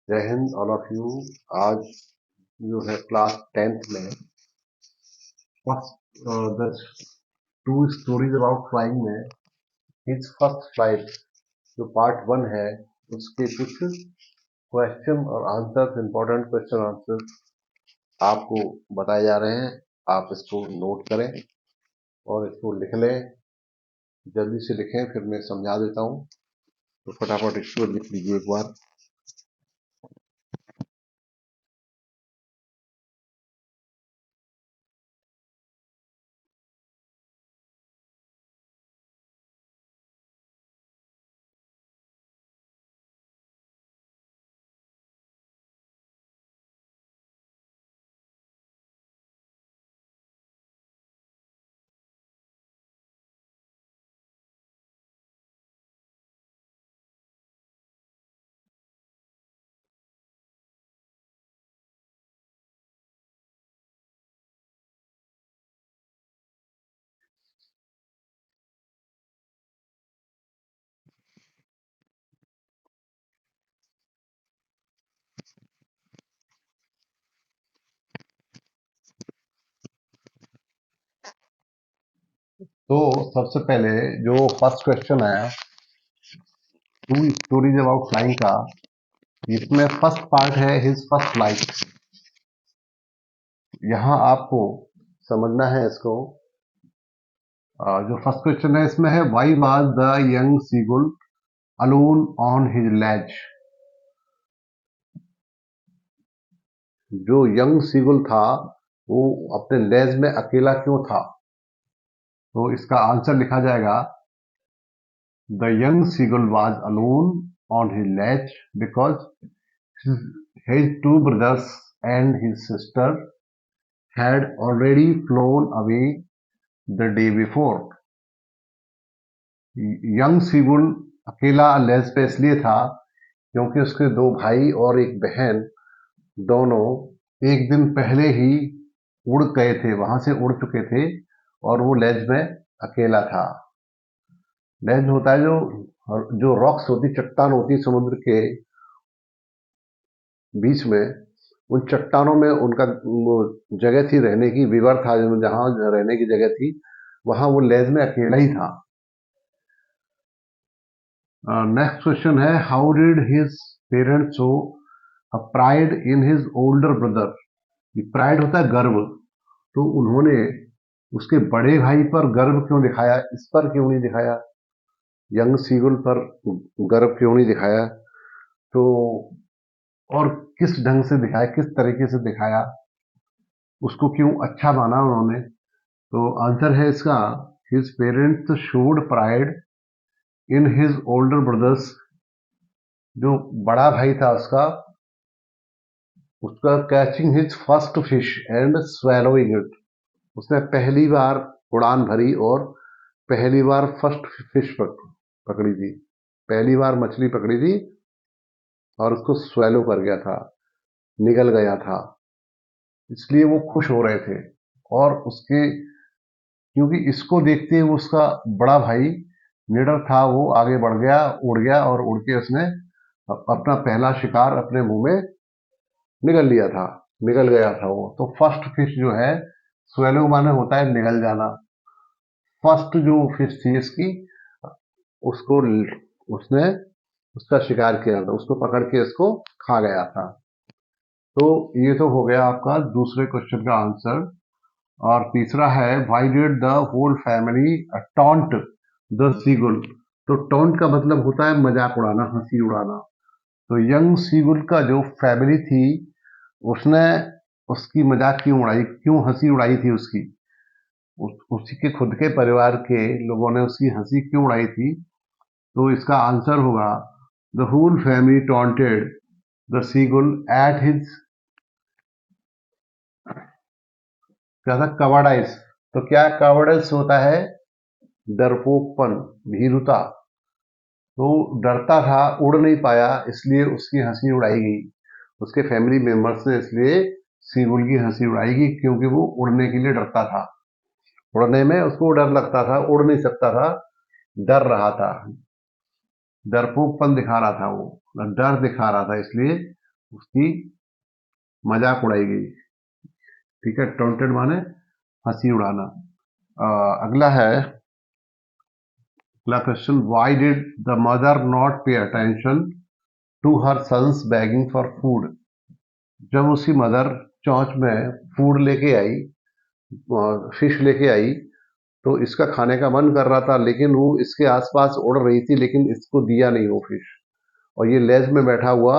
जय Hind all of you. आज जो है क्लास 10th में first the two stories about flying में हिज फर्स्ट फ्लाइट जो पार्ट 1 है उसके कुछ क्वेश्चन और आंसर्स, इंपॉर्टेंट क्वेश्चन आंसर आपको बताए जा रहे हैं। आप इसको नोट करें और इसको लिख लें। जल्दी से लिखें, फिर मैं समझा देता हूँ। तो फटाफट इसको लिख लीजिए एक बार। तो सबसे पहले जो फर्स्ट क्वेश्चन है टू स्टोरीज अबाउट फ्लाइंग का, इसमें फर्स्ट पार्ट है हिज फर्स्ट फ्लाइट। यहाँ आपको समझना है इसको। जो फर्स्ट क्वेश्चन है इसमें है why was the young seagull alone on his lace. जो यंग सीगुल था वो अपने लेज में अकेला क्यों था? तो इसका आंसर लिखा जाएगा the young seagull was alone on his lace because his two brothers and his sister had already flown away the day before. Young seagull अकेला लेज पे इसलिए था क्योंकि उसके दो भाई और एक बहन दोनों एक दिन पहले ही उड़ गए थे, वहां से उड़ चुके थे और वो लेज में अकेला था। लेज होता है जो रॉक्स होती, चट्टान होती समुद्र के बीच में। उन चट्टानों में उनका वो जगह थी रहने की, विवर था जहां रहने की जगह थी, वहां वो लेज में अकेला ही था। नेक्स्ट क्वेश्चन है how did his parents show a pride in his older brother. Pride होता है गर्व, तो उन्होंने उसके बड़े भाई पर गर्व क्यों दिखाया, इस पर क्यों नहीं दिखाया? यंग सीगुल पर गर्व क्यों नहीं दिखाया? तो और किस ढंग से दिखाया, किस तरीके से दिखाया, उसको क्यों अच्छा माना उन्होंने? तो आंसर है इसका his parents showed pride in his older brothers. जो बड़ा भाई था उसका catching his first fish and swallowing it. उसने पहली बार उड़ान भरी और पहली बार फर्स्ट फिश पकड़ी थी, पहली बार मछली पकड़ी थी और उसको स्वेलो कर गया था, निगल गया था। इसलिए वो खुश हो रहे थे। और उसके क्योंकि इसको देखते हुए उसका बड़ा भाई निडर था, वो आगे बढ़ गया, उड़ गया और उड़ के उसने अपना पहला शिकार अपने मुंह में निगल गया था वो। तो फर्स्ट फिश जो है, स्वेलो माने होता है निगल जाना। फर्स्ट जो फिश थी इसकी, उसको उसने उसका शिकार किया था, उसको पकड़ के इसको खा गया था। तो ये तो हो गया आपका दूसरे क्वेश्चन का आंसर। और तीसरा है why did the whole family taunt the seagull. तो टॉन्ट का मतलब होता है मजाक उड़ाना, हंसी उड़ाना। तो यंग सीगुल का जो फैमिली थी उसने उसकी मजाक क्यों उड़ाई, क्यों हंसी उड़ाई थी उसकी? उसी के खुद के परिवार के लोगों ने उसकी हंसी क्यों उड़ाई थी? तो इसका आंसर होगा the whole family taunted the seagull at his क्या था, कवाडाइस। तो क्या कवाडाइस होता है? डरपोकपन, भीरुता। तो डरता था, उड़ नहीं पाया, इसलिए उसकी हंसी उड़ाई गई। उसके फैमिली मेंबर्स ने इसलिए सीगुल की हंसी उड़ाई गई क्योंकि वो उड़ने के लिए डरता था। उड़ने में उसको डर लगता था, उड़ नहीं सकता था, डर रहा था, डरपोकपन दिखा रहा था, वो डर दिखा रहा था, इसलिए उसकी मजाक उड़ाई गई। ठीक है, टॉन्टेड माने हंसी उड़ाना। अगला है, अगला question, why did the mother not pay attention to her sons begging for food. जब उसकी मदर चौंच में फूड लेके आई, फिश लेके आई, तो इसका खाने का मन कर रहा था, लेकिन वो इसके आसपास उड़ रही थी, लेकिन इसको दिया नहीं वो फिश। और ये लेज में बैठा हुआ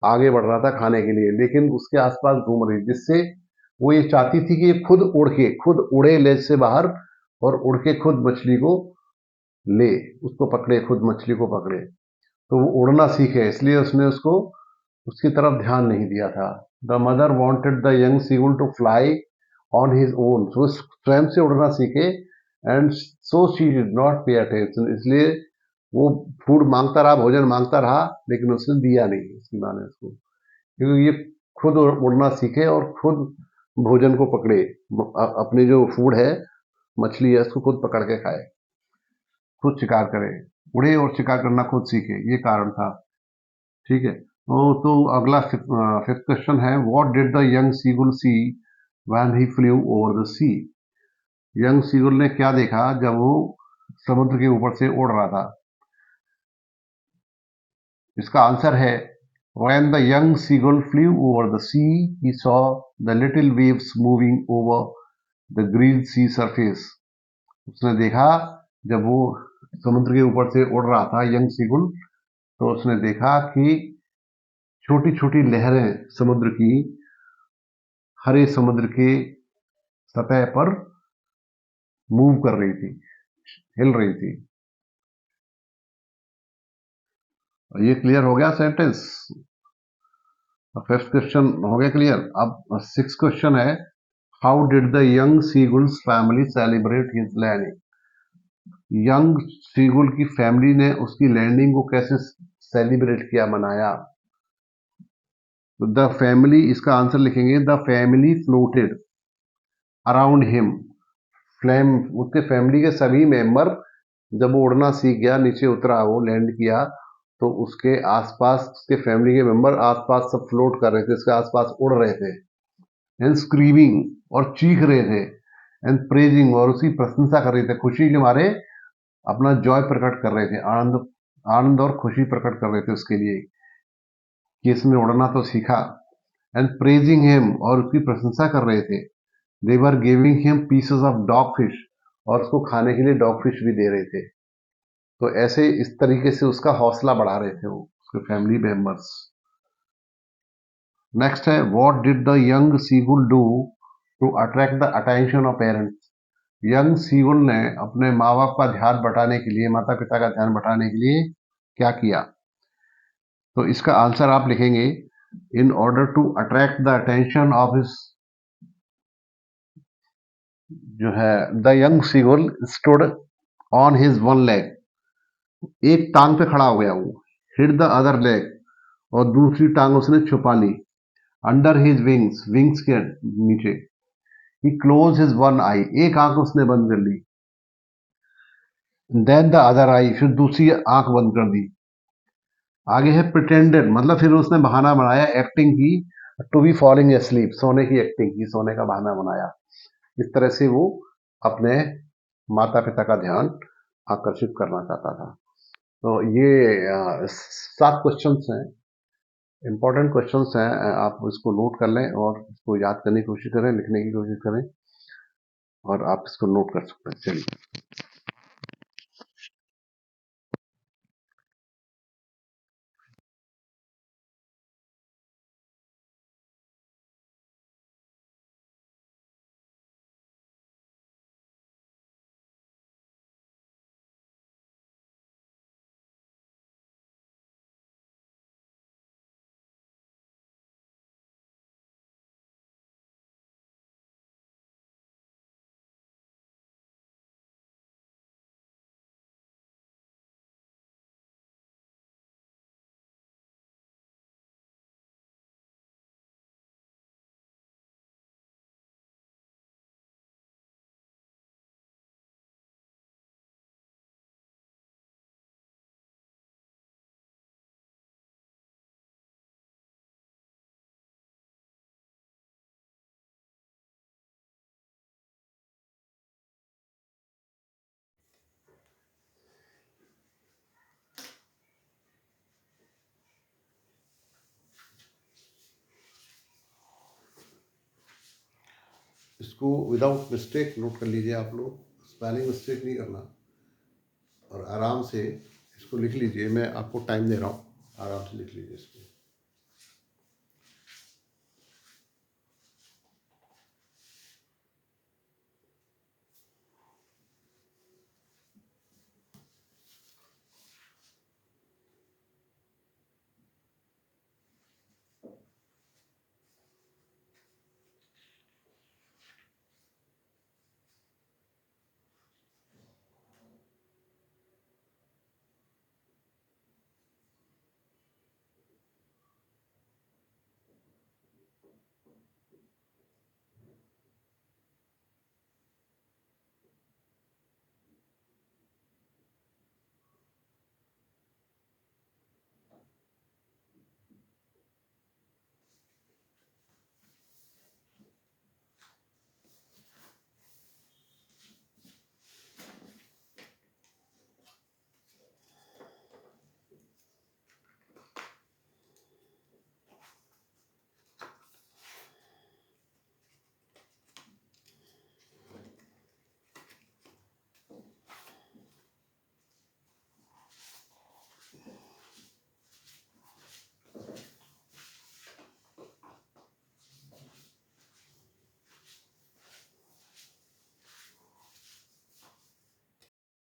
आगे बढ़ रहा था खाने के लिए, लेकिन उसके आसपास घूम रही, जिससे वो ये चाहती थी कि ये खुद उड़ के खुद उड़े लेज से बाहर, और उड़ के खुद मछली को ले, उसको पकड़े, खुद मछली को पकड़े, तो वो उड़ना सीखे, इसलिए उसने उसको उसकी तरफ ध्यान नहीं दिया था। The mother wanted the young seagull to fly on his own, तो स्वयं से उड़ना सीखे, and so she did not pay attention, इसलिए वो फूड मांगता रहा, भोजन मांगता रहा, लेकिन उसने दिया नहीं उसकी माँ ने उसको, क्योंकि ये खुद उड़ना सीखे और खुद भोजन को पकड़े, अपने जो फूड है, मछली है, उसको खुद पकड़ के खाए, खुद शिकार करे, उड़े और शिकार करना खुद सीखे, ये कारण था। ठीक है, तो अगला फिफ्थ क्वेश्चन है, what did the young seagull see when he flew over the sea. Young seagull ने क्या देखा जब वो समुद्र के ऊपर से उड़ रहा था। इसका आंसर है, when the young seagull flew over the sea, he saw the little waves moving over the green sea surface. उसने देखा, जब वो समुद्र के ऊपर से उड़ रहा था यंग सीगुल, तो उसने देखा कि छोटी छोटी लहरें समुद्र की हरे समुद्र के सतह पर मूव कर रही थी, हिल रही थी। ये क्लियर हो गया सेंटेंस। फिफ्थ क्वेश्चन हो गया क्लियर। अब सिक्स क्वेश्चन है, how did the young seagulls family celebrate his landing. Young seagull की फैमिली ने उसकी लैंडिंग को कैसे सेलिब्रेट किया, मनाया। द फैमिली, इसका आंसर लिखेंगे, the family floated around him. फ्लैम, उसके फैमिली के सभी मेंबर, जब वो उड़ना सीख गया, नीचे उतरा, वो लैंड किया, तो उसके आसपास, उसके फैमिली के मेंबर आसपास सब फ्लोट कर रहे थे, उसके आसपास उड़ रहे थे, एंड स्क्रीमिंग, और चीख रहे थे, एंड प्रेजिंग, और उसकी प्रशंसा कर रहे थे, खुशी के मारे अपना जॉय प्रकट कर रहे थे, आनंद आनंद और खुशी प्रकट कर रहे थे उसके लिए कि इसने उड़ना तो सीखा। एंड प्रेजिंग हिम, और उसकी प्रशंसा कर रहे थे। They were giving him pieces of dog fish, और उसको खाने के लिए डॉग फिश भी दे रहे थे। तो ऐसे इस तरीके से उसका हौसला बढ़ा रहे थे वो, उसके फैमिली मेंबर्स। नेक्स्ट है, what did the young seagull do to attract the attention of parents. Young seagull ने अपने माँ बाप का ध्यान बटाने के लिए, माता पिता का ध्यान बटाने के लिए क्या किया। तो इसका आंसर आप लिखेंगे, in order to attract the attention of his, जो है, the young seagull stood on his one leg, एक टांग पे खड़ा हो गया वो, हिट द अदर लेग, और दूसरी टांग उसने छुपा ली, अंडर हिज विंग्स, विंग्स के नीचे। ही क्लोज हिज वन आई, एक आंख उसने बंद कर ली, देन द अदर आई, फिर दूसरी आंख बंद कर दी। आगे है प्रिटेंडेड, मतलब फिर उसने बहाना बनाया, एक्टिंग की, टू बी फॉलिंग एस्लीप, सोने की एक्टिंग की, सोने का बहाना बनाया। इस तरह से वो अपने माता पिता का ध्यान आकर्षित करना चाहता था। तो ये 7 क्वेश्चंस हैं, इंपॉर्टेंट क्वेश्चंस हैं। आप इसको नोट कर लें और इसको याद करने की कोशिश करें, लिखने की कोशिश करें, और आप इसको नोट कर सकते हैं। चलिए। इसको विदाउट मिस्टेक नोट कर लीजिए आप लोग, स्पेलिंग मिस्टेक नहीं करना, और आराम से इसको लिख लीजिए। मैं आपको टाइम दे रहा हूँ, आराम से लिख लीजिए इसको।